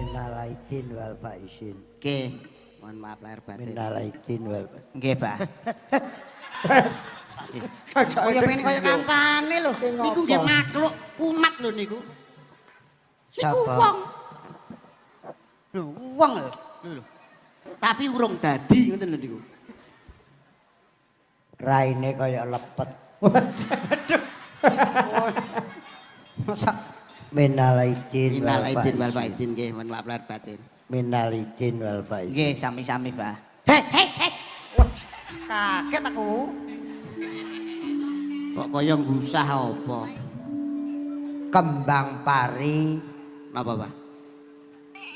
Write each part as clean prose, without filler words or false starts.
Minal aidin wal faizin. Nggih, mohon maaf lahir batin. Minal aidin wal faizin. Nggih, Pak. Kaya pengen kaya kancane lho. Niku nggih makhluk umat lho niku. Niku wong. Lho, wong lho. Tapi urung dadi ngoten lho niku. Raine kaya lepet. Waduh. Masa Minal aidin Minal aidin wal faizin. faizin nggih, mohon maaf lahir batin. Minal aidin wal faizin. Nggih, sami-sami, Pak. Hei, hei, hei. Kaget aku. Kok kaya ngusah apa? Kembang pari Napa, Pak?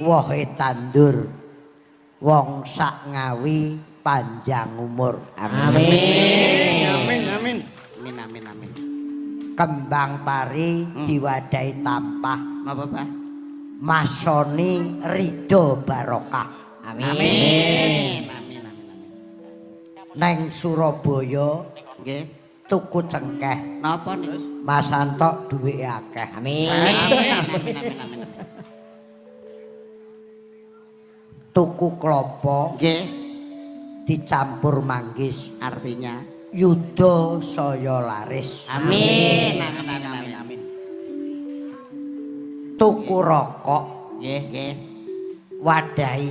wohe tandur. Wong sak ngawi panjang umur. Amin. Amin, amin. Amin, amin, amin. Kembang pari diwadahi tampah. Napa, Pak? Masoni ridho barokah. Amin. Amin, amin, amin, amin. Neng Surabaya Nggih. tuku cengkeh. Napa niku? Mas Anto duweke akeh. Amin. Amin, amin, amin, amin. Tuku klopo Nggih, dicampur manggis. artinya Yuda saya laris. amin, amin, amin, amin, amin. Tuku rokok Nggih. Nggih. wadahi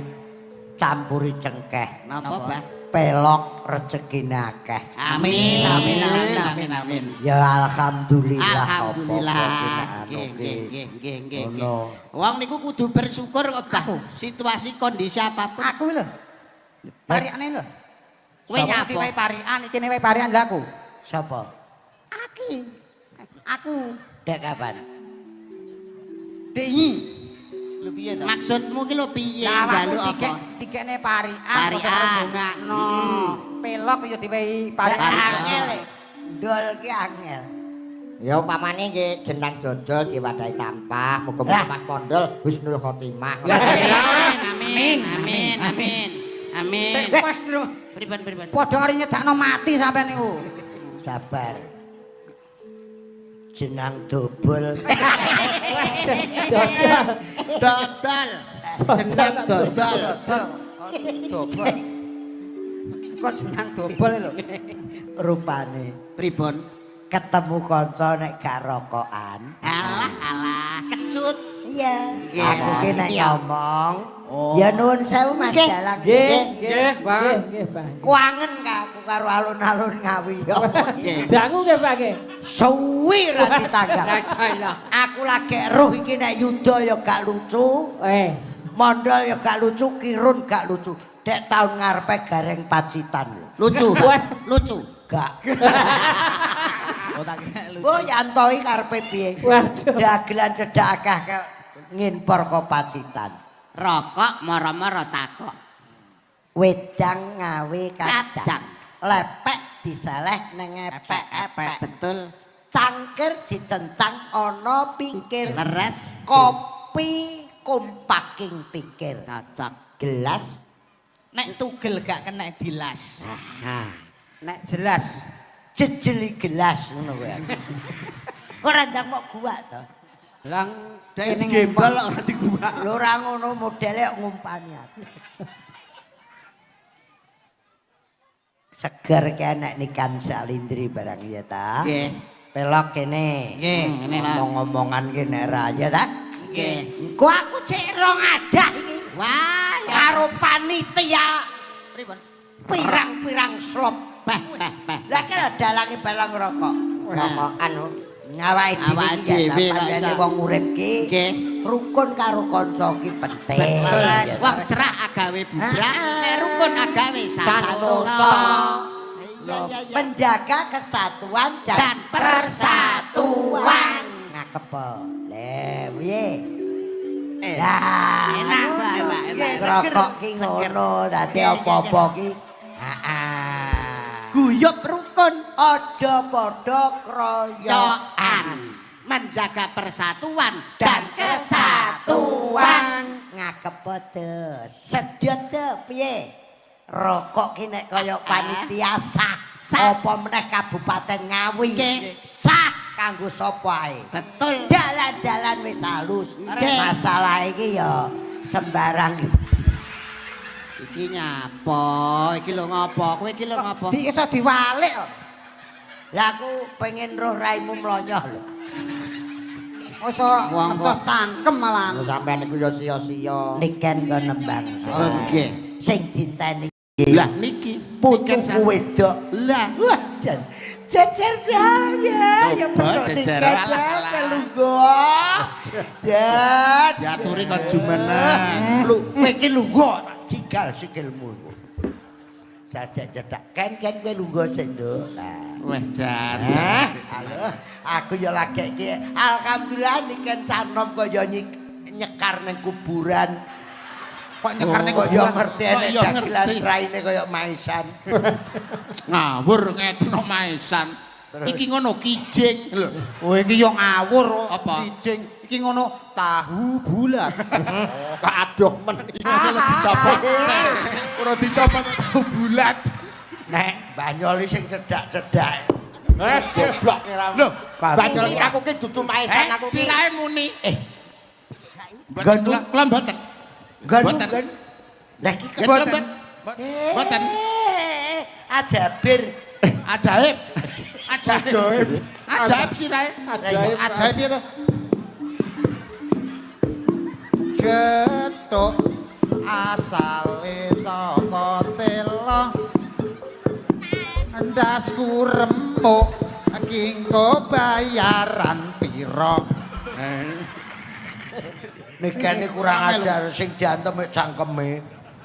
campuri cengkeh. Napa, Pak? Pelok rezekine akeh. Amin, amin, amin, amin, amin. Ya alhamdulillah. Alhamdulillah. apa-apa Nggih, nggih, nggih, nggih, nggih. Ngono. Wong niku kudu bersyukur kok, Pak. Situasi kondisi apapun. Aku lho. Pariane lho. Kowe nyapa? Iki wae parian, iki wae parian lha aku. Sapa? Aki. Aku. Dek kapan? Dengi. Lho piye to? Maksudmu ki lho piye Lah njaluk awakmu apa? dikekne parian. Parian. No. Pelok ya diwehi parian. Angel. Ndol ki angel. Ya upamane nggih jenang jojol diwadahi tampah, muga-muga Mas Pondol husnul khotimah. Amin, amin, amin, amin. Mas Bro. Pripun, pripun? Padha ari nyedakno mati sampean niku. Sabar. Jenang dobol. Dodol. Jeneng dodol. Dobol. Kok jenang dobol lho. Rupane Pripun? ketemu kanca nek gak rokokan. Alah, alah, kecut. Iya. Iya. Aku ki nek ngomong, ya nuwun sewu Mas Dalang. Nggih, Pak. Nggih, Pak. Kuangen aku karo alun-alun Ngawi. Nggih. Dangu nggih, Pak nggih. Suwi ra ditanggap. Lah. Aku lagi roh iki nek Yuda ya gak lucu, Mondol ya gak lucu, Kirun gak lucu. Dek tahun ngarepe Gareng Pacitan lho. Lucu. Lucu. Gak. Oh, tak kira lucu. Oh Yantoi karepe piye? Waduh. Dagelan cedhak akeh nginpor ke Pacitan. Rokok moro-moro takok. Wedang ngawe kacang. Kacang. Lepek diseleh neng epek-epek. Betul. Cangkir dicencang ana pinggir. Leres. Kopi kumpaking pikir. Cocok. Gelas. Nek tugel gak kena dilas. Nek jelas. Jejeli gelas ngono kuwi. Ora ndak mok gua to. Lang Dek kene gembal ngumpul. ora digubak. Lho ora ngono modele kok ngumpani aku. Seger kene nikan salindri barang ya ta. Nggih. Pelok kene. Nggih, ngene lah. Ngomong-ngomongan kene ra ya ta. Nggih. Engko aku cek rong adah iki. Wah, ya. Karo panitia Pripun? pirang-pirang slop. Beh. Lah kene dalange balang rokok. Rokokan Ngawake Awake dhewe dhewe iki kok pancene iso. wong urip ki. Nggih. Rukun karo kanca ki penting. Betul. Ya, Wong cerak agawe bubrak, nek rukun agawe Santoso. Iya, iya, iya. Menjaga kesatuan Dan persatuan. Ngakep po. Le, piye? Enak, enak, enak. Rokok ki ngono, dadi Iya, iya, apa-apa ki. Heeh. Guyub rukun Aja padha kroyokan. yoan menjaga persatuan Dan kesatuan ngakep padha. Sedot to piye? Rokok ki nek kaya panitia sah. Apa meneh Kabupaten Ngawi. Nggih. Sah kanggo sapa ae. Betul. Dalan-dalan wis halus. Nggih. Masalah iki ya sembarang. Iki nyapa? Iki lho ngopo? Kowe iki lho ngopo? Di iso diwalik kok. Lah aku pengen roh raimu mlonyoh lho. Iso ngetos cangkem malahan. Lho sampean niku yo sia-sia. Niken kok nembang. Nggih. Sing dinteni Lah niki putuku wedok. Lah, Wah, jan. Jejer dal ya. Ya Coba bener jejer, niken alah, dal alah. kelunggo. Jan. diaturi kon jumeneng. Lu kowe iki lunggo tak cigal sikilmu iku. Sajak cedak kan kowe lunggo sik, Nduk. Weh jan. Halo, aku ya lagi iki. Alhamdulillah niken canom kaya nyekar ning kuburan. Kok nyekar ning Kok ya ngerti enek ya dagelan ngerti. raine kaya maisan. Ngawur ngeten maisan. Iki ngono kijing lho. Oh iki yo ngawur Apa? kijing. Iki ngono tahu bulat. Kok adoh men. Dicopot. Ora dicopot tahu bulat. Nek Banyol sing cedak-cedak. Goblok Lho, Banyol iki aku ki dudu maesan aku ki. sirahe muni. Gandu. Kula mboten. Ganu Boten. kan. Lah iki Yen boten. mboten. Boten. Ajabir. Ajaib. Ajaib. Ajaib sirahe. Ajaib. Ajaib piye to? Getuk asale saka tela. Ndasku remuk kingko bayaran pira. Nikane kurang ajar sing diantem mek cangkeme.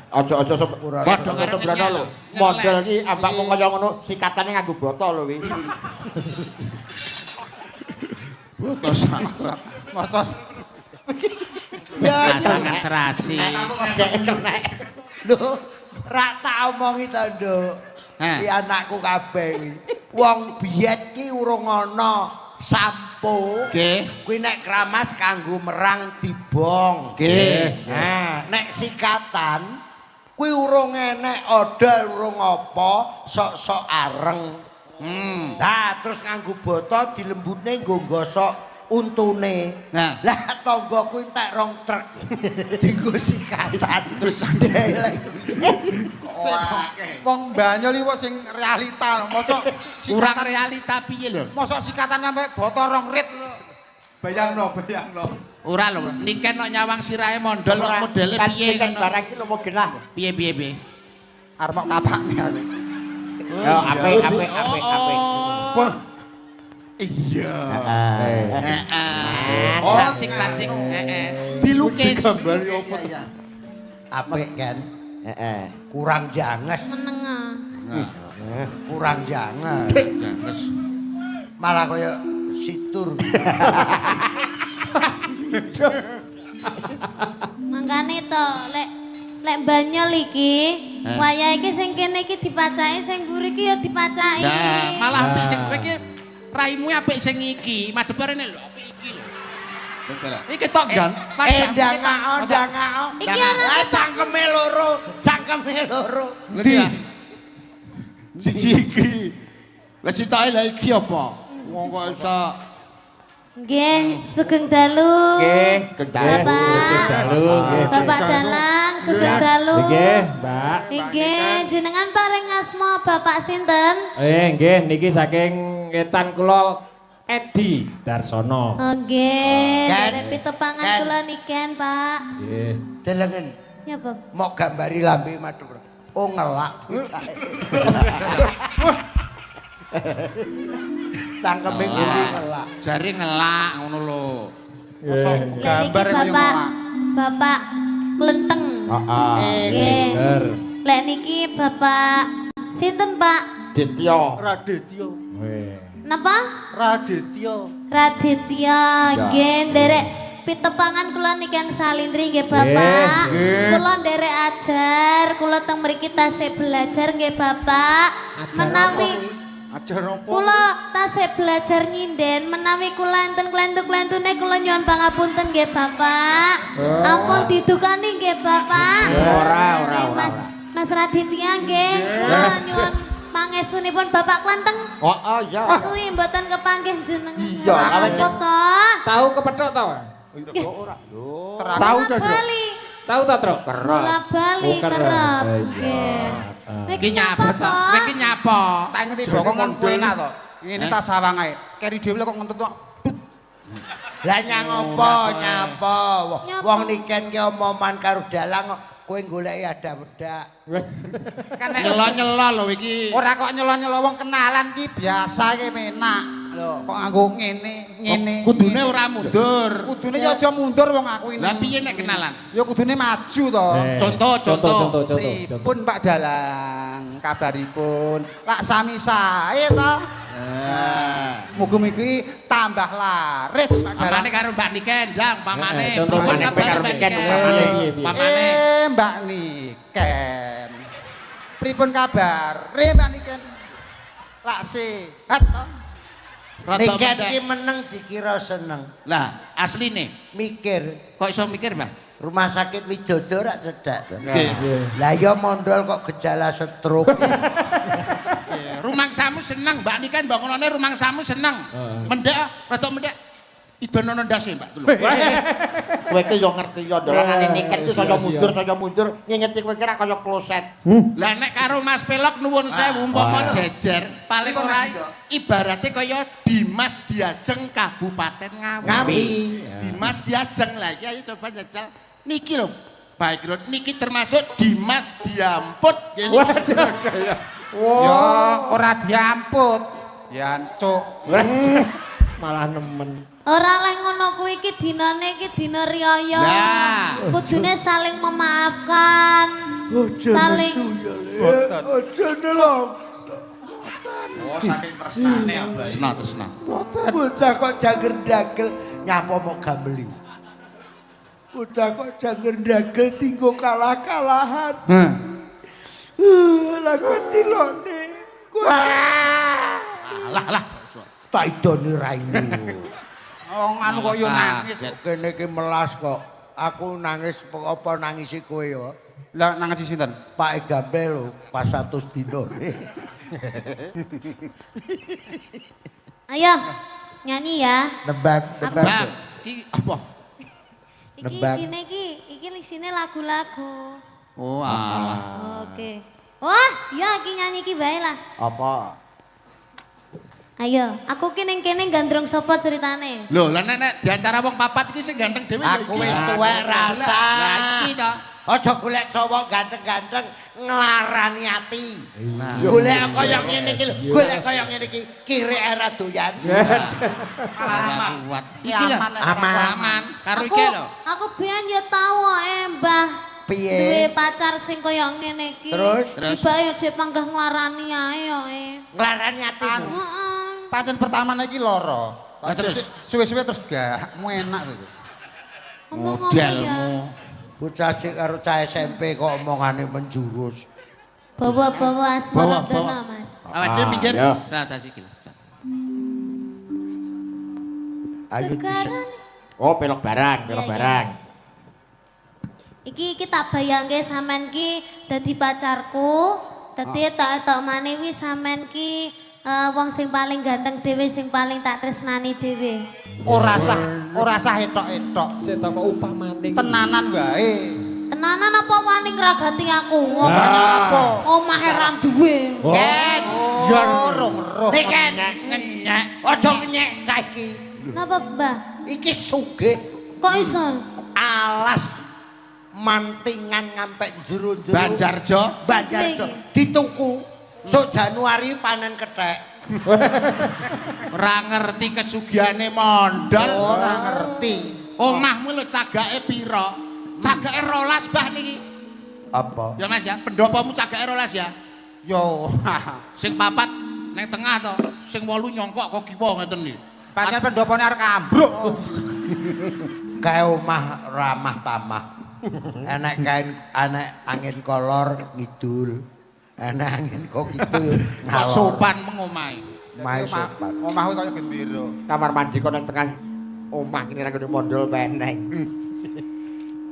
Aja-aja Ora. padha sembrono lho. Model iki ambak mung kaya ngono sikatane nganggo botol lho wi. Terus mosok ya sangat serasi. Kayak kenek. Lho, ra tak omongi to, Nduk. Heh. Ki anakku kabeh iki. Wong biyen ki urung ana sampo. Nggih. Kuwi nek kramas kanggo merang dibong. Nggih. Nah, nek sikatan kuwi urung enek odol urung apa, sok-sok areng. Nah, terus nganggo botol dilembune nggo gosok untune. Nah. Lah tanggaku entek rong truk. Dienggo sikatan terus Wong Banyol iki sing realita lho. Mosok Kurang realita piye lho? mosok sikatan sampe botol rong rit lho. Bayangno. Ora lho, niken kok nyawang sirahe mondol kok modele piye Kan ngono. barang iki lho mau genah. Piye. Arep mok kapakne aku. Yo apik. Wah. Iya. Heeh. Oh, Klatik-klatik. Dilukis. Gambar yo opo to? apik kan? Heeh. Kurang janges, Menengah. kurang janges. Janges. Malah kaya situr. Mangkane to lek Banyol iki, wayah iki sing kene iki dipacaki, sing mburi iki ya dipacaki. Nah, malah apik sing kowe iki raimu apik sing iki, madhep rene lho, apik iki lho. Iki tok gan, Ndangao. Iki ana Cangkeme loro. Ndi? Siji iki. Lah sitae lha iki apa? Wong kok iso nggih, sugeng dalu. Nggih, kendal. Bapak Dalang, sugeng dalu. Nggih, Mbak. Nggih, jenengan paring asma Bapak sinten? Nggih, niki saking ngetan kula Edi Darsono. Nggih, Ken. derek pitepangan Ken. kula niken, Pak. Nggih. Delengen Ya, Pak. mau gambari lambe madhep. Oh ngelak bocahe. Cangkeme ngene ngelak. jari ngelak ngono lho. Mosok Lek niki gambar kaya Bapak ngono. Bapak Klenteng. Heeh. Nggih. Bener. Lek niki Bapak sinten, Pak? Dityo. Raditya. Weh. Napa? Raditya. Raditya, nggih nderek pitepangan kula niken salindri nggih Bapak. Kula nderek ajar, kula teng mriki tasih belajar nggih Bapak. Menawi Ajar apa? kula tasih belajar nyinden, menawi kula enten klentu-klentune kula nyuwun pangapunten nggih Bapak. Ampun didukani nggih Bapak. Ora. Mas Raditya nggih, kula nyuwun pangestunipun Bapak Klenteng. Oh iya. Suwi mboten kepanggih jenengan. Iya, Apa to? Tahu kepethuk to? Tahu dah, Bro. Bali. Tahu tak, Tro? Bola-bali Oh, kerep. kerep. Iya. Nggih. Iki nyapa to? Kowe iki nyapa? Tak ngerti bokong kon enak to. Ngene tak sawang ae. Keri dhewe kok ngentut kok. Lah nyang apa nyapa? Wong niken ki omongan karo dalang kok kowe goleki ada-ada. Kan nek Nyelo-nyelo lho iki. ora kok nyelo-nyelo wong kenalan ki biasa ki menak. Lho, kok nganggo ngene. Kudune ora mundur. Kudune ya aja mundur wong aku ini. Lah piye nek kenalan? Ya kudune maju to. Contoh. Pripun Pak Dalang kabaripun? Lak sami sae to. Mugi-mugi tambah laris Pak Dalang. Pamane karo Mbak Niken, Jang, pamane. Contoh Pamane Mbak karo Niken, Pamane. Mbak Niken. Pripun kabar? Mbak Niken. Lak sehat to. Niken ki meneng dikira seneng. Lah, asline Mikir, kok iso mikir, Mbak? rumah sakit Widodo rak cedhak to. Nggih. Lah ya mondol kok gejala stroke. Rumangsamu seneng, Mbak Niken bangunane rumangsamu seneng. Mendek, rada mendek. Idonono ndase, Mbak. Kowe iki yo ngerti yo dolangane niket ku saya mundur, ngingeti kowe kira kaya kloset. Lah nek karo Mas Pelok nuwun sewu umpama jejer, paling ora ibarate kaya Dimas Diajeng Kabupaten Ngawi. Dimas Diajeng lah iki ayo coba jajal. Niki lho. Baik lho, niki termasuk Dimas Diamput. Ya ora diamput. Ya ancuk. Malah nemen. Ora leh ngono kuwi iki dinane iki dina riyaya. Nah. Kudune saling memaafkan. Saling Aja nelong. Oh saking tresnane Abah. Tresna. Bocah kok janger dagel nyapa mau gambeli. Bocah kok janger dagel tinggo kalah-kalahan. Lah kok tilone. Lah. Tak idoni raimu. Wong anu kok yo nangis. Kene iki melas kok. Aku nangis apa nangisi kowe ya? Lah nangis sinten? Pak Gambe lho, pas 100 dino. Ayo nyanyi ya. Nembang. Bang, iki apa? Iki Nembang. isine lagu-lagu. Oh, alah. Oke. Wah, ya iki nyanyi iki bae lah. Apa? Ayo, aku ki ning kene gandrung sapa ceritane? Lho, lah nek di antara wong papat iki sing ganteng dhewe ya Aku iki. wis tuwek rasa. Lah iki to. Aja golek cowok ganteng-ganteng nglarani ati. Nah. Golek kaya ngene iki lho, golek kaya ngene iki kirek era doyan. Malah aman. Kuat. Iki lho, aman. Karo iki lho. Aku biyen ya tau Mbah. Piye? Duwe pacar sing kaya ngene iki. Terus? Tiba yo jek panggah nglarani ae yo. Nglarani atimu. Heeh. Pancen pertamane iki lara. Lah terus? Suwe-suwe terus gak enak gitu. Modelmu. Bocah cek karo cah SMP kok omongane menjurus. Bawa-bawa asmara Bawa. dana, Mas. Awake dhewe minggir. ya. Nah, tas iki. Ayo bisa. Sekarang Oh, pelok barang. Iya. Iki tak bayangke sampean ki dadi pacarku. Dadi tok maneh wis sampean ki wong sing paling ganteng dhewe sing paling tak tresnani dhewe. Ora sah etok-etok. Sik toko upah maning. Tenanan wae. Tenanan apa wani ngragati aku? Apa? Omahe ra duwe. Ken, Roh. Niken ngenyek. Aja ngenyek cah iki. Napa, Mbah? Iki sugih Kok iso? alas mantingan ngampek jero-jero. Banjarjo. Banjarjo. Dituku. Sok Januari panen kethek. Ora ngerti kesugihane mondol. Ora ngerti. Omahmu lho cagake pira? Cagake 12 bah niki. Apa? Ya Mas ya, pendopomu cagake 12 ya. Yo. Sing papat ning tengah to, sing 8 nyongkok kok kiwa ngeten iki. Pancen pendopone arek ambruk. Kae omah ramah tamah. Enek kain angin kolor ngidul. Enek angin kok kidul Kok ngalor. sopan mengomahe. Mae sopan. Omahku kaya gendera. Kamar mandi kok nang tengah omah kene ra kudu mondol peneng.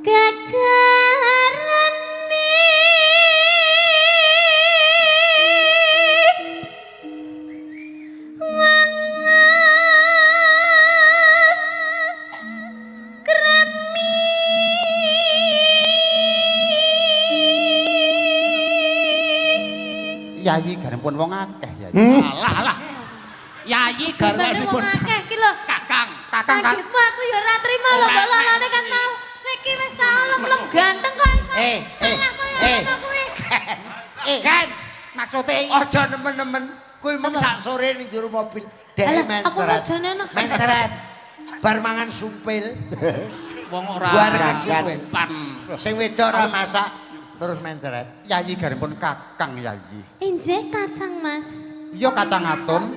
Gagarane Yayi garipun wong akeh Yayi. Alah. Yayi Garwane wong akeh iki lho. Kakang. Kagetmu aku ya ora trima lho, mbok lolone kan mau. Niki wis salah ganteng kok iso. Kan Maksude aja nemen-nemen kuwi mung sak sore ning jero mobil. Dek Aku menteret. mojone enak. Menteret. Bar mangan sumpil. Wong ora Bareng sumpil. pan. Sing wedok ora masak terus menteret. Yayi garipun kakang Yayi. Injih kacang, Mas. Iya kacang atom.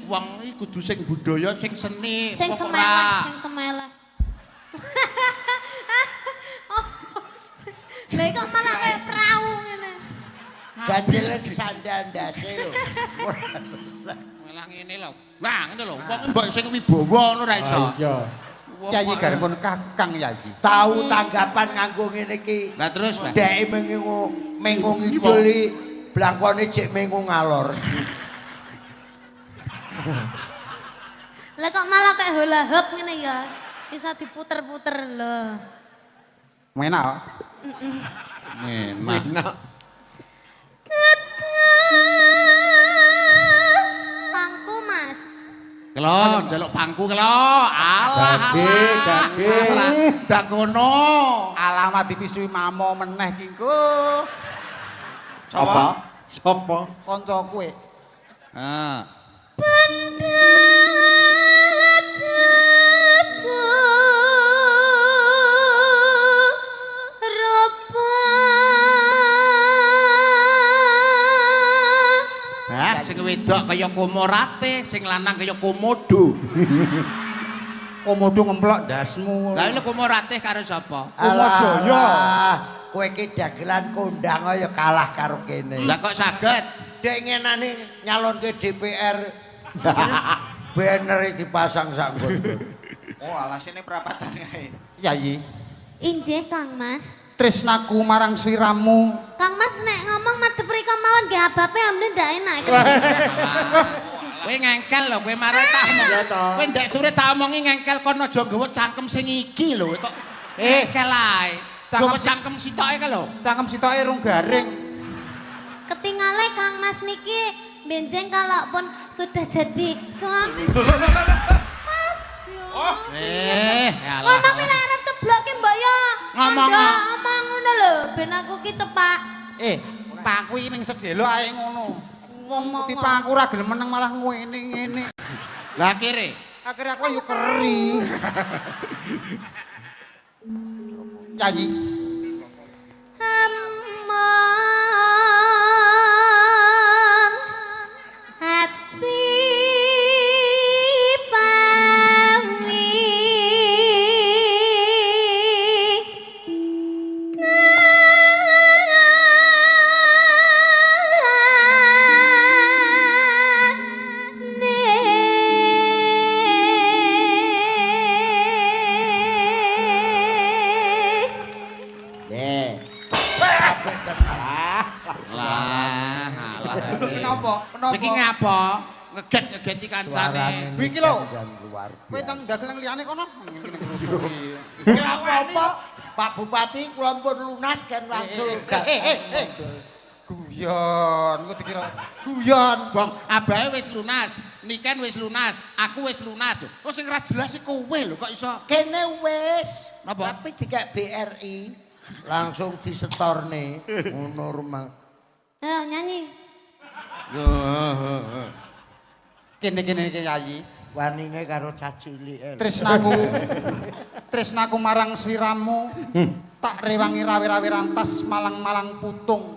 Wong iki kudu sing budaya, sing seni. Sing wong semeleh, ora. sing semeleh. Lah kok malah kayak perahu ngene. Ganjelen sandal ndase lho. Ora sesek. Malah ngene lho. Nah, ngene lho. Wong mbok sing wibawa ngono ora iso. Iya. Yayi garipun kakang Yayi. Tahu tanggapan nganggo ngene iki. Lah terus, Mas. Dek mengu ngiduli blangkone cek mengu ngalor. Lah kok malah kayak hula hoop ngene ya. Bisa diputer-puter lho. Menak. Enak. Pangku, Mas. Kelo, njaluk pangku kelo. Alah. Gage. Dak ngono. Alamat dipisui mamo meneh ki engko. Apa? Sopo? Kanca kowe. Ah. Sing wedok kaya komorate, sing lanang kaya komodo. Komodo ngemplok ndasmu. Lah lha komorate karo sapa? Kumajaya. Kowe iki dagelan kondang ya kalah karo kene. Lah kok saged? Dek ngenane nyalonke DPR. Banner dipasang sak nggon. Oh, alasine perapatan kae. Yayi, Injih, Kang Mas. tresnaku marang sliramu. Kang Mas nek ngomong madhep mriko mawon nggih abape amne ndak enak iki. Kowe ngengkel lho, kowe marah tak omong. Kowe ndek sore tak omongi ngengkel kono aja nggawa cangkem sing iki lho kok. Ngengkel ae. Nggawa cangkem sitoke ka lho. Cangkem sitoke rung garing. Ketingale Kang Mas niki benjing kalaupun sudah jadi suami. Mas. Alah. Ngomong iki lek arep ceblokke mbok ya. Ngomong. Ngomong ngono lho ben aku ki cepak. Pangku iki ning sedelo ae ngono. Wong dipangku ora gelem meneng malah ngene. Lah kire. Akhire aku yo keri. Yayi. Among hati pami Kenapa? Iki ngapa? Ngeget-ngegeti kancane. Iki lho. Luar Kowe tang dagelan liyane kono. Iki apa? Pak Bupati kula pun lunas kan langsung. Guyon, kok dikira guyon. Bang, abahe wis lunas, niken wis lunas, aku wis lunas. Oh sing ra jelas iki kowe lho kok iso. Kene wis. Napa? Tapi dikek BRI langsung disetorne ngono rumah. Ayo nyanyi. Kene iki Yayi. Wanine karo cacilike. Tresnaku marang sliramu. Tak rewangi rawe-rawe rantas malang-malang putung.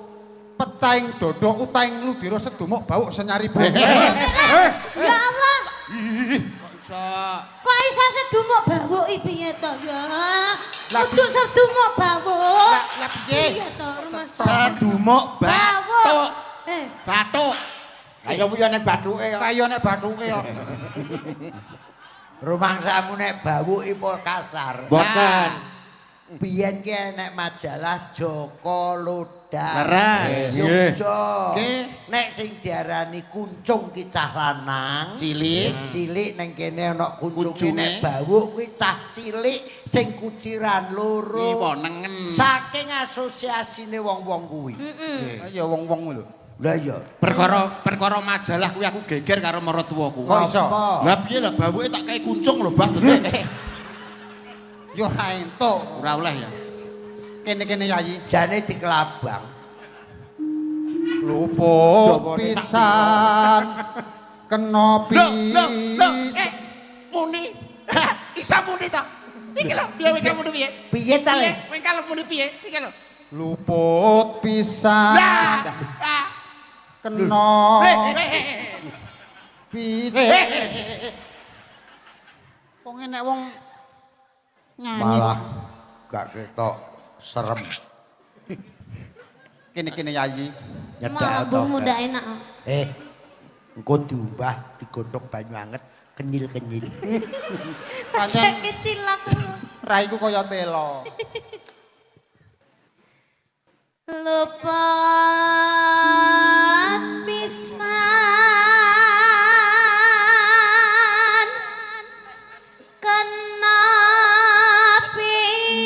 Pecahing dodo utaing ludira sedumuk bau senyari bau. Ya Allah. Kok iso? Kok iso sedumuk bawuki piye to ya? Kudu sedumuk bawuk. Lah piye? Piye to, Mas? Sedumuk batuk. Batuk. Ayo piye nek bathuke kok. Kaya nek bathuke kok. Rumangsamu nek bawuki po kasar. Boten. Biyen ki enek majalah Joko Lodan. Leres. Yogyo. Nggih. Nek sing diarani kuncung ki cah lanang, Cilik. cilik ning kene ana kuncunge Kuncunge. nek bawuk kuwi cah cilik sing kuciran loro. Iwo nengen. Saking asosiasine wong-wong kuwi. Ya wong-wong lho. Lah iya. Perkara majalah kuwi aku geger karo maratuwaku. Kok iso? Lah piye lah bawuke tak kei kuncung lho, Mbah. Yo ra entuk. Ora oleh ya. Kene-kene Yayi. Jane dikelabang. Luput pisan kena Muni. Isa muni ta? Iki lho, piye kowe muni piye? Piye ta le? Kowe kalau muni piye? Iki lho. Luput pisan kena Wong enek wong nyanyi. Malah gak ketok serem. Kene-kene Yayi. Malah mbuhmu ndak enak. Engko diumbah digodhog banyu anget kenyil-kenyil. Pancen Kecil aku. raiku kaya telo. Luput pisan kena pisan.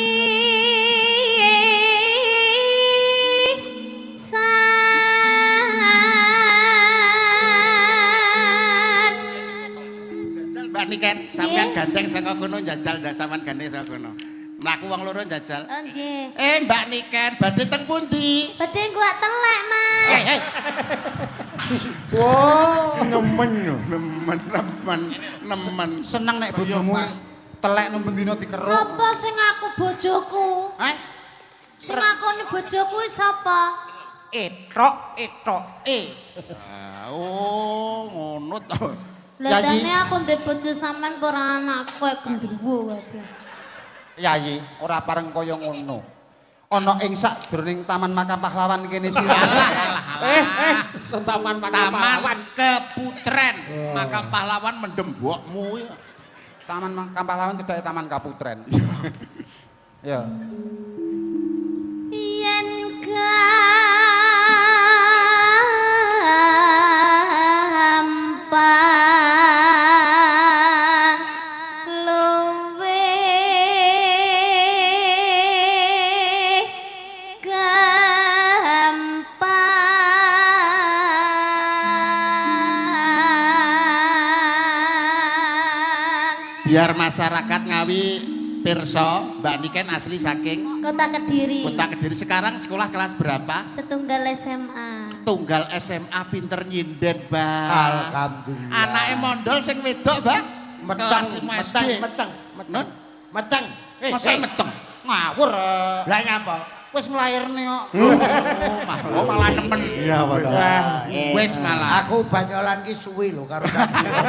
Mbak Niken, sampean gandeng saka kono njajal sampean gandeng saka kono. Mlaku wong loro njajal. Oh nggih. Mbak Niken, badhe teng pundi? Badhe gua telek, Mas. Nemen. Seneng nek bojomu telek nang bendina dikeruk. Sapa sing ngaku bojoku? Sing ngakoni bojoku kuwi sapa? Etok. Oh, ngono to. Lah dene aku ndek bojo sampean ora anakku kok gendruwo wae. Yayi, ora pareng kaya ngono. Ana ing sakjroning Taman Makam Pahlawan kene sira. Taman Taman Keputren. Makam Pahlawan mendem mbokmu. Taman Makam Pahlawan cedhake Taman Kaputren. Ya. Yen gampang luwe gampang. Biar masyarakat Ngawi pirsa, Mbak Niken asli saking Kota Kediri. Kota Kediri. Sekarang sekolah kelas berapa? Setunggal SMA. Setunggal SMA, pinter nyinden, Mbak. Alhamdulillah. Anake mondol sing wedok, Mbak. Kelas 5 SD. Meteng. Masa meteng? Ngawur. Lah nyapa? Wis nglairne kok. Oh, malah nemen. Iya, Pak. Wis malah. Aku banyolan ki suwi lho karo sampeyan.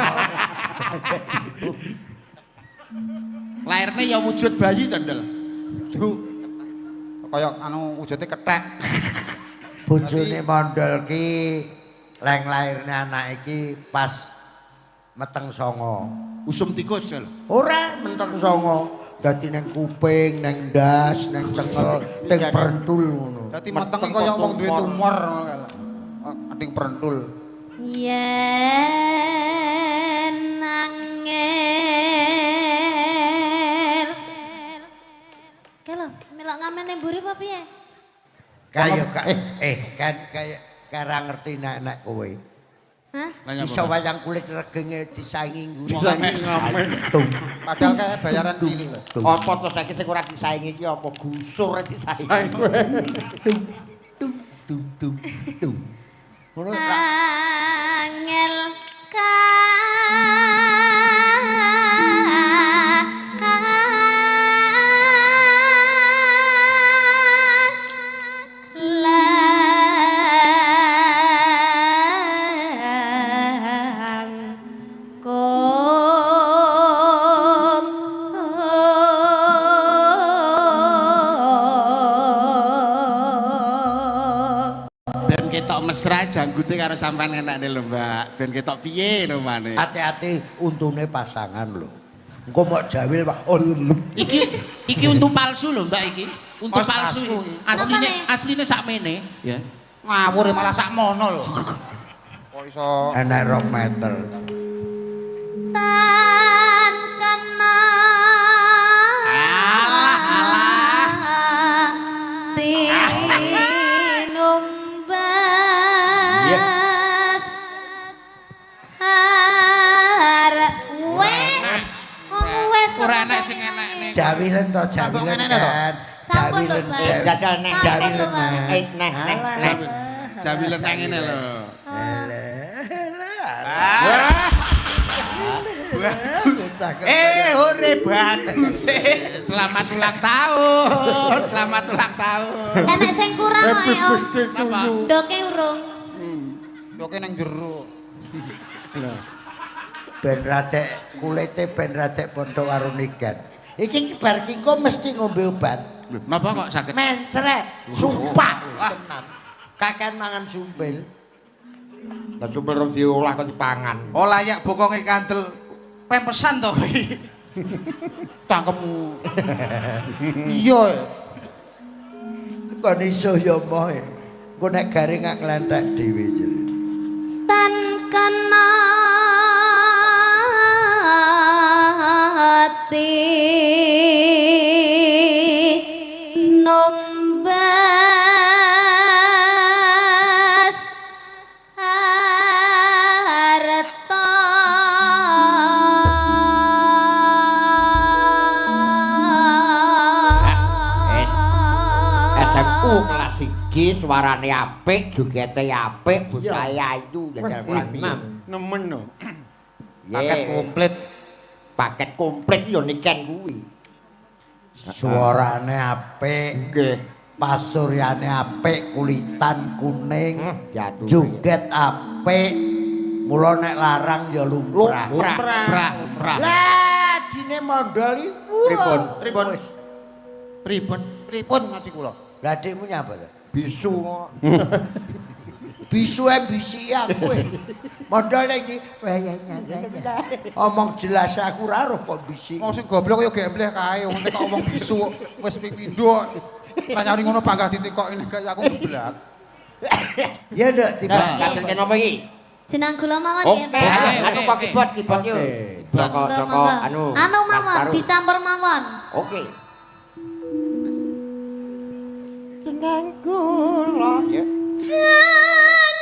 Lairnya ya wujud bayi tandel. Kaya anu wujude kethek. Bojone mondol ki leng lairne anak iki pas meteng songo. Usum tikus lho. Ora menteng songo. Dadi nang kuping, nang ndas, nang cengkel, teng prentul ngono. Dadi meteng kaya wong duwe tumor ngono. Ading prentul. Yen nangel. Kalo melok ngamene mburi apa piye? Kaya kan kaya kara ngerti nek kowe. Hah? Iso wayang kulit regenge disaingi nguri. Padahal kayak bayaran cilik lho. Apa to saiki sing ora disaingi iki apa gusur disaingi. Ngono Angel mesra janggute karo sampean enakne lho, Mbak. Ben ketok piye nomane. hati-hati untune pasangan lho. Engko mok jawil Pak. Iki untu palsu lho Mbak iki. Untu palsu. Asline sakmene ya. Ngawur malah sakmono lho. Kok iso Enek 2 meter. Tan kena alah tinumbas arek wes Ora enek sing enek. Jawilen to, jawilen kan. Sampun lho, Bang. Jajal nek. Sampun lho, Bang. Nek. Jawilen nang ngene lho. hore bagus. Selamat ulang tahun. Selamat ulang tahun. Enek sing kurang kok ya. Napa? Ndoke urung. Doke nang jero. Ben radek kulite ben radek pondok karo nigan. Iki bar ki kok mesti ngombe obat. Napa kok sakit? Mencret, sumpah tenan. Kaken mangan sumpil. Lah sumpel rong diolah kok dipangan. Oh layak bokonge kandel. Pempesan to kowe. Cangkemmu. Iya. Kon iso ya moh. Engko nek garing gak nglenthek dhewe jere. Tan kena hati numbas harta SMU kelas 1 suarane apik, jogete apik, bocahe ayu jajal kurang piye. Nemen no. Paket komplit. Paket komplit yo niken kuwi. Suarane apik, Nggih. pasuryane apik, kulitan kuning, Jatuh. joget apik. Mula nek larang ya lumrah. Lumrah. Lah dine mondol Pripun? Pripun ngati kula. Lah adikmu nyapa to? Bisu. Bisuke bisiki aku. Mondol iki omong jelas aku ora roh kok bisik. Mau sing goblok ya gembleh kae wong nek omong bisu wis ping pindho. Lah nyari ngono bangga ditekok ini kaya aku geblak. Ya ndak tiba. Katen napa iki? jenang gula mawon Oke, ya. anu kok kibot yo. Joko Anu mawon dicampur mawon. Oke. Jenang kula ya. Jenang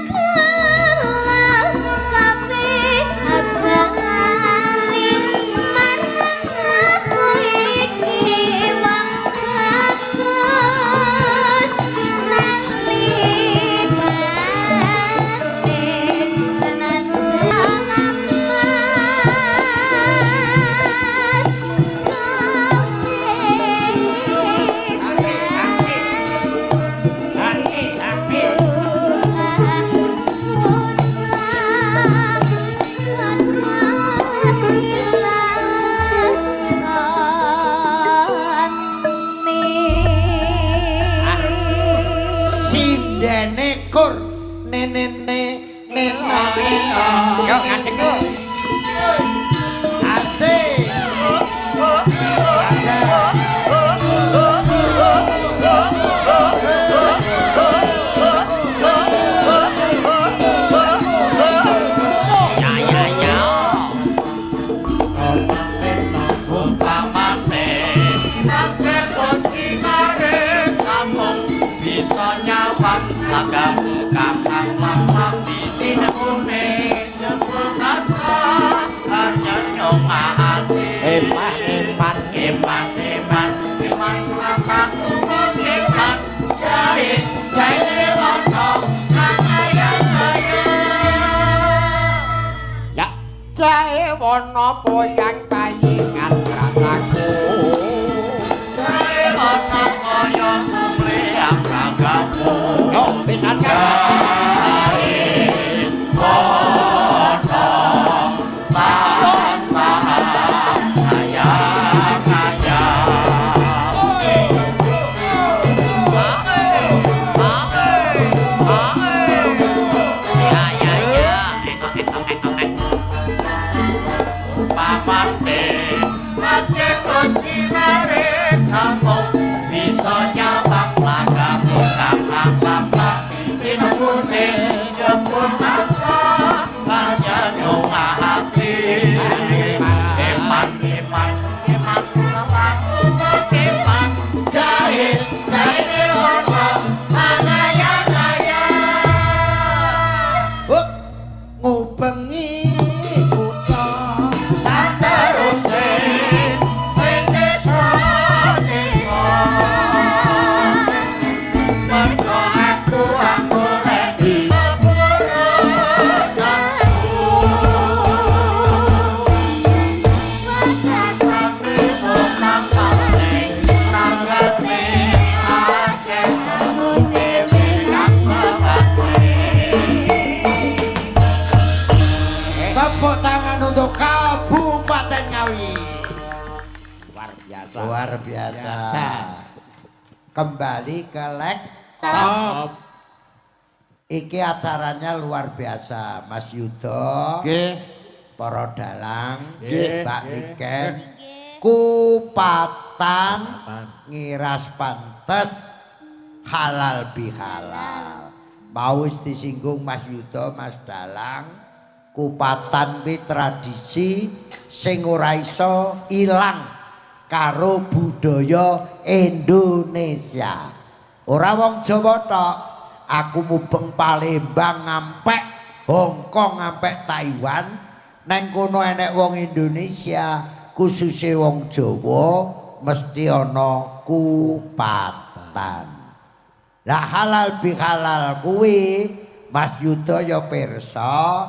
kula kabeh aja lali marang aku iki wong bagus lali tenan Sindene kur nenene nena nena. Yo ngadeg yo. Asik. Ya, jae wono poyang kayingan rasaku. Jae wono kaya mleang ragaku. Yo, pisan jae wono tansah sambung bisa nyawang selangkah berangkat lambat tinubune jemput taksa hanya nyungah hati iman rasaku bersimpan jahit orang mengayang-ayang ngubengi kutha sateruse desa-desa mergo aku golek Tepuk tangan untuk Kabupaten Ngawi. Luar biasa. luar biasa. Kembali ke Top. iki acaranya luar biasa, Mas Yudo, Nggih. para dalang, Nggih. Mbak Niken, Nggih. kupatan ngiras pantes halal bihalal. Mau wis disinggung Mas Yudo, Mas Dalang, kupatan kuwi tradisi sing ora iso ilang karo budaya Indonesia. Ora wong Jawa tok, aku mubeng Palembang ngampek Hongkong ngampek Taiwan, neng kono enek wong Indonesia, khususnya wong Jawa mesti ana kupatan. Lah halal bihalal kuwi Mas Yudo ya pirsa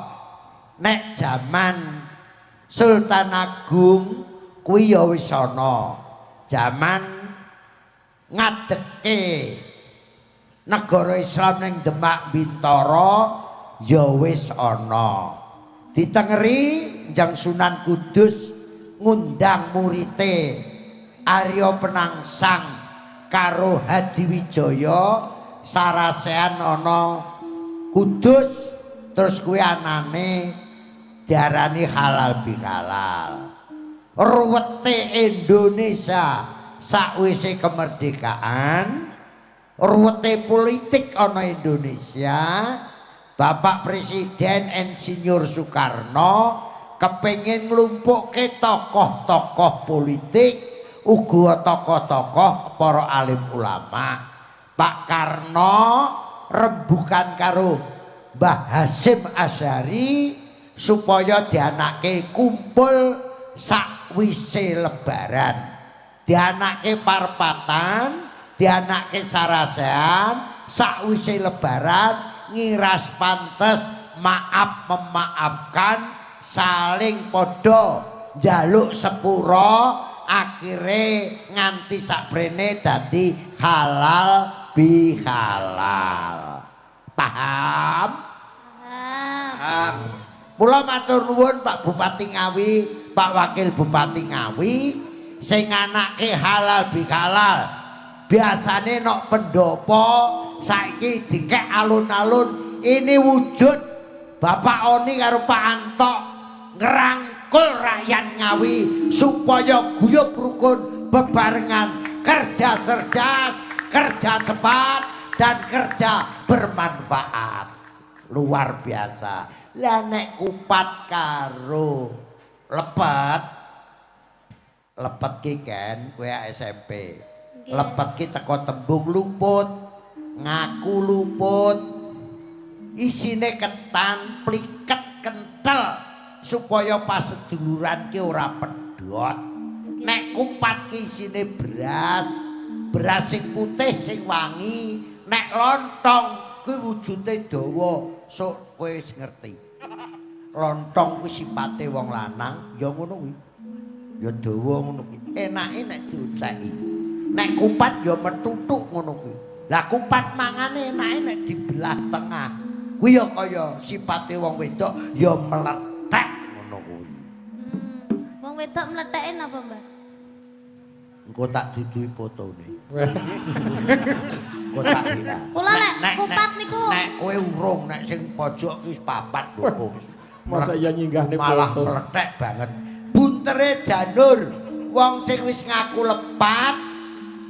nek jaman Sultan Agung kuwi ya wis ana. Jaman ngadeke negara Islam ning Demak Bintoro ya wis ana. Ditengeri Njang Sunan Kudus ngundang murite Arya Penangsang karo Hadiwijaya sarasean ana Kudus, terus kuwi anane diarani halal bihalal. Ruwete Indonesia sakwise kemerdekaan, ruwete politik ana Indonesia, Bapak Presiden Insinyur Soekarno kepengin nglumpukke tokoh-tokoh politik uga tokoh-tokoh para alim ulama. Pak Karno rembukan karo Mbah Hasyim Asy'ari supaya dianake kumpul sakwise lebaran, dianake parpatan, dianake sarasean sakwise lebaran ngiras pantes maaf memaafkan saling padha njaluk sepura akhire nganti sakbrene dadi halal bihalal. Paham? Paham. Mula matur nuwun Pak Bupati Ngawi, Pak Wakil Bupati Ngawi sing anake halal bihalal. Biasane nok pendopo saiki dikek alun-alun ini wujud Bapak Oni karo Pak Anto ngerangkul rakyat Ngawi supaya guyub rukun bebarengan kerja cerdas, kerja cepat dan kerja bermanfaat. Luar biasa. Lah nek kupat karo lepet ki kan kowe SMP. Lepet ki teko tembung luput, ngaku luput. Isine ketan, pliket, kentel supaya pas seduluran ki ora pedhot. Nek kupat ki isine beras, beras sing putih sing wangi. Nek lontong kuwi wujude dawa, sok kowe wis ngerti. Lontong kuwi sipate wong lanang ya ngono kuwi. Ya dawa ngono kuwi. Enake nek dioceki. Nek kupat ya metutuk ngono kuwi. Lah kupat mangane enake nek dibelah tengah. Kuwi ya kaya sipate wong wedok ya meletek ngono kuwi. Wong wedok mleteke napa, Mbak? Engko tak duduhi fotone. Engko tak bilang. Kula lek kupat niku Nek kowe urung nek sing pojok ki wis papat lho. Masa iya nyinggahne malah foto. meletek banget. Buntere janur wong sing wis ngaku lepat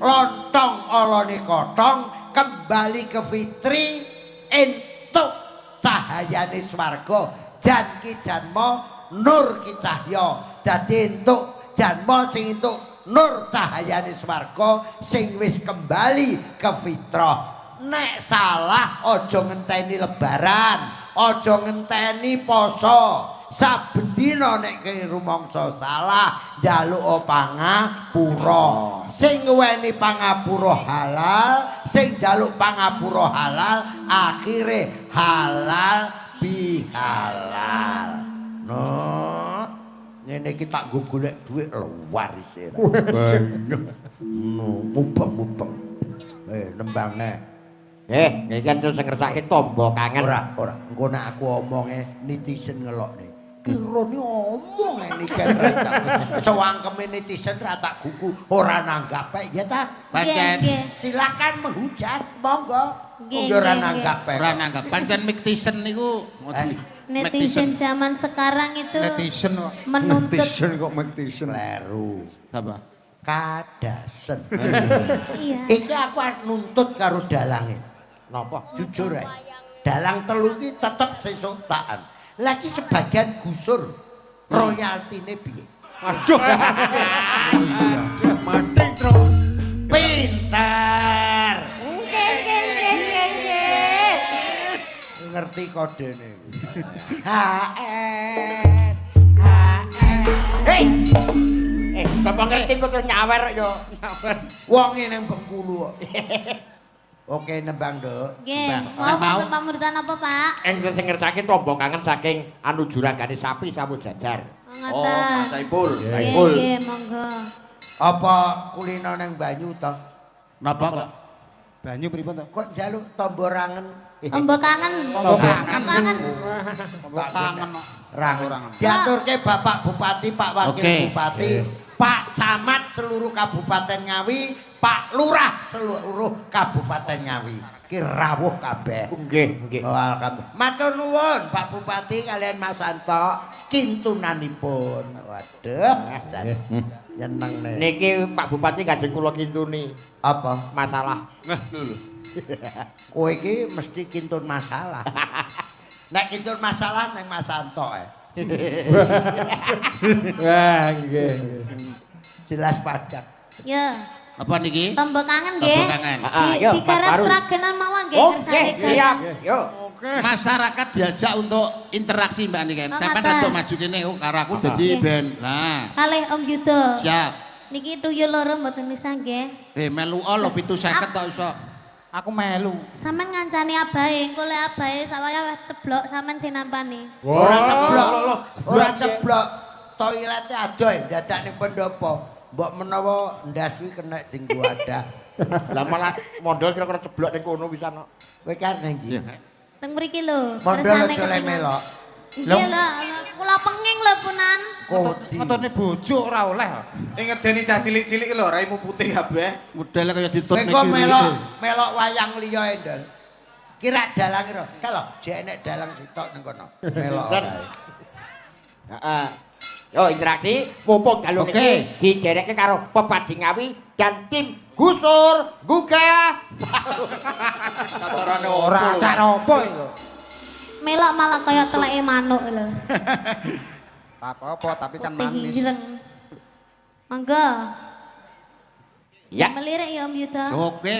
lontong olone kotong kembali ke fitri entuk cahayane swarga jan ki janma nur ki cahya dadi entuk janma sing entuk nur cahayane swarga sing wis kembali ke fitrah. Nek salah aja ngenteni lebaran, aja ngenteni poso. Saben dina nek rumangsa salah njaluk pangapura. Sing ngeweni pangapura halal, sing njaluk pangapura halal, akhire halal bihalal. No, ngene iki tak nggo golek dhuwit luar isih. No, mubeng-mubeng. Nembangne. Iki kan terus ngersake tombo kangen. Ora. Engko nek aku omonge netizen ngelokne. Kirone omong iki kan. Cowangkeme netizen ra tak gugu, ora nanggap ya ta? Pancen. Silakan menghujat, monggo. Nggih, Ora nggih, nanggap. Ora nanggap. Pancen netizen niku Netizen zaman sekarang itu Netizen kok. menuntut kok netizen. Kleru. apa? Kadasen. iya. Iki aku nuntut karo dalange. Napa? Jujur ae. Dalang telu iki tetep sesuk takan. Lagi sebagian gusur royaltine piye? Aduh. Mati terus. Pinter. Ngerti kodene. HS. Hei. Bapak ngerti kok terus nyawer yo. Wonge nang Bengkulu kok. Oke nembang, Nduk. Nggih, mau pamuritan apa, Pak? Sing ngersake tombo kangen saking anu juragane sapi samu jajar. Ngoten. Saipul. Nggih, monggo. Apa kulino nang banyu to? Napa kok? Banyu pripun to? Kok njaluk tombo rangen? Tombo kangen. Tombo kangen. Kangen. Tombo kangen kok. Rangen. Diaturke Bapak Bupati, Pak Wakil Oke. Bupati, Pak Camat seluruh Kabupaten Ngawi, Pak Lurah seluruh Kabupaten Ngawi. Ki rawuh kabeh. Nggih. Welcome. Matur nuwun Pak Bupati kalian Mas Santo kintunanipun. Waduh, jan nyeneng nih. Niki Pak Bupati kajeng kula kintuni Apa? masalah. Kowe iki mesti kintun masalah. Nek kintun masalah nang Mas Santo Wah, nggih. Jelas padat. Ya. Apa niki? Tombo kangen nggih. Tombo kangen. Yo, Digarap Pak Barun. seragenan mawon nggih Oh, kersane siap. Yo. Masyarakat diajak untuk interaksi Mbak Niken. Oh, Sampeyan ngoten. rada maju kene karo aku dadi ben. Nah, Kalih Om Yudo. siap. Niki tuyul loro mboten bisa nggih. Melu lho 750 tok iso. Aku melu. Sampeyan ngancani abahe, engko lek abahe sawaya ceblok sampeyan sing nampani. Ora ceblok. Ora ceblok. Toilete adoh dadak ning pendopo. Mbok menawa ndas kuwi kena dinggo wadah. Lah malah mondol kira-kira ceblok ning kono pisan kok. Kowe kan nang ndi? Teng mriki lho. Mondol kersane aja le ketingan. melok. Nggih lho, kula penging lho punan. Kodi. Ngetone bojo ora oleh. Ngedeni cah cilik-cilik lho raimu putih kabeh. Modele kaya ditut Kowe kok melok wayang liya Endol. Kira dalang kira. Kalau jek enek dalang sitok ning kono. Melok Dan- wae. Heeh. Yo interaksi mumpung dalu Oke. iki didereke karo Pepadi Ngawi dan tim Gusur Gugah. Katorane Ora cara apa iku? Melok malah kaya teleke manuk lho. Apa-apa tapi kan Putih manis. ireng. Monggo. Ya. Melirik ya Om Yudo. Oke.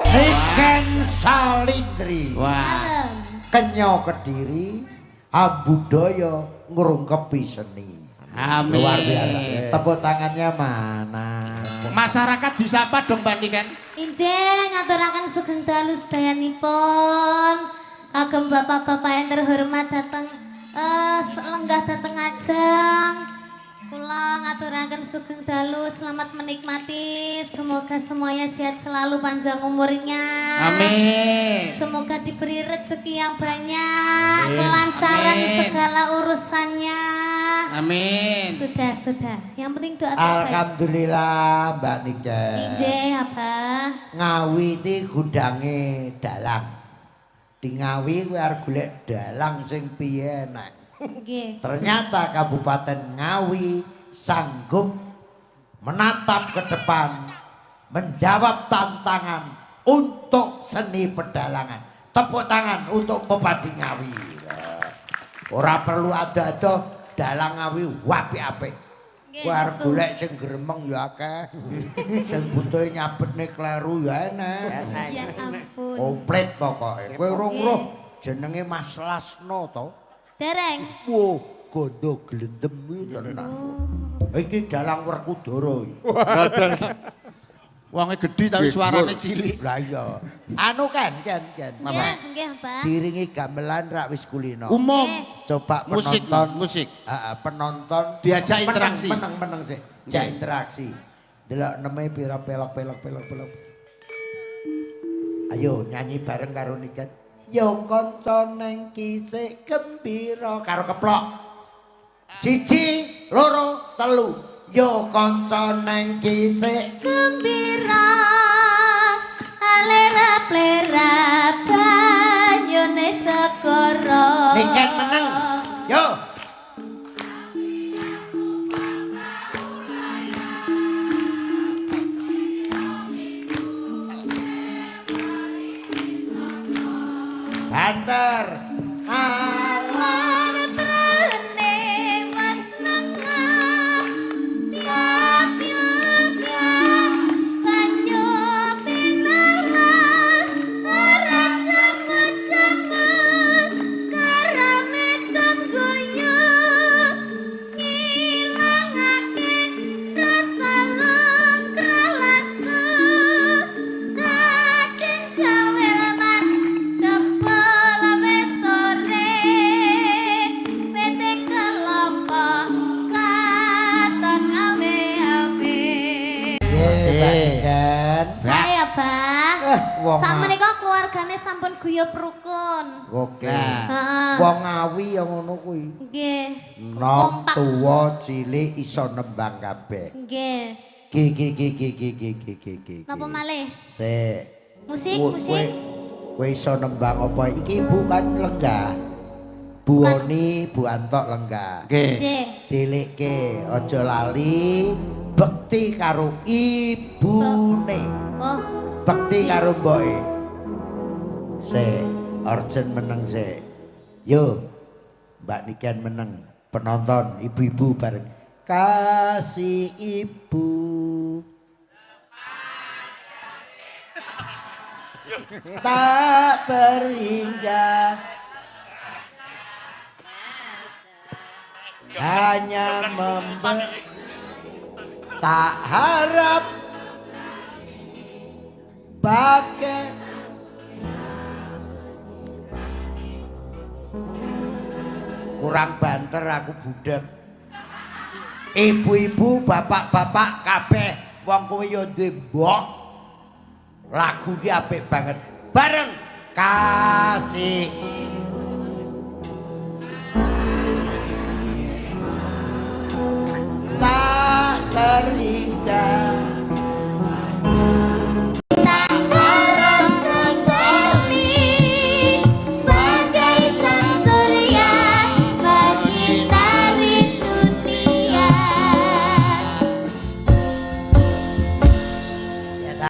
Niken Salindri. Wah. Kalem. Kenyo Kediri. Ambudaya ngrungkepi seni. Amin. Luar biasa. Tepuk tangannya mana? Masyarakat disapa dong Mbak Niken. Injih ngaturaken sugeng dalu sedayanipun. Kagem bapak-bapak yang terhormat dateng lenggah dateng ajeng. Kula ngaturaken sugeng dalu, selamat menikmati. Semoga semuanya sehat selalu, panjang umurnya. Amin. Semoga diberi rezeki yang banyak, kelancaran Amin. segala urusannya. Amin. Sudah. Yang penting doa terbaik. Alhamdulillah Mbak Niken. Injih, Abah. Ngawi iki gudange dalang. Di Ngawi kuwi arep golek dalang sing piye enak. Nggih. Ternyata Kabupaten Ngawi sanggup menatap ke depan, menjawab tantangan untuk seni pedalangan. Tepuk tangan untuk Pepadi Ngawi. Ora perlu ada-ada dalang Ngawi apik-apik. Kowe arep golek sing gremeng ya akeh. Sing butuhe nyabetne kleru ya enek. Ya ampun. Komplit pokoke. Kowe urung roh jenenge Mas Lasno to? Dereng. Wo, gondo glendem iki tenan. Iki dalang Werkudara iki. Wonge gedhi tapi suarane cilik. Lah iya. Anu kan. Nggih, Pak. Diringi gamelan rak wis kulino. Umum. Coba Musik, penonton. musik. Penonton Diajak interaksi. Meneng sih. Jak interaksi. Delok neme pira pelok. Ayo nyanyi bareng karo Niken. Yo kanca neng kisik gembira karo keplok. 1 2 3. Yo kanca neng kisik Gembira alera-plera banyune segara. Niken meneng. Yo. Banter. Awan prene mas nengah piap banyu pinalan ora jaman-jaman karame samgoyo ngilangake rasa lengkralasa kadang jawel mas cepel wis sore pete kelapa katon awe-awe. Saya, Bah. wong Sakmenika keluargane sampun guyub rukun. Oke. Heeh. Wong Ngawi ya ngono kuwi. Nggih. Nom Kompak. tuwa cilik iso nembang kabeh. Nggih. Ki. Napa malih? Sik. Musik, Kowe- musik. Kowe iso nembang apa? Iki ibu kan lenggah. Bu Oni, Bu Antok lenggah. Nggih. Dilikke aja lali bekti karo ibune. Oh, Bekti karo mboke. Sik, Orjen meneng sik. Yo. Mbak Niken meneng. Penonton ibu-ibu bareng. Kasih ibu. Tak terinjak. Hanya tak harap pakai kurang banter aku budek. Ibu-ibu, bapak-bapak kabeh wong kowe yo duwe mbok. Lagu iki apik banget. Bareng kasih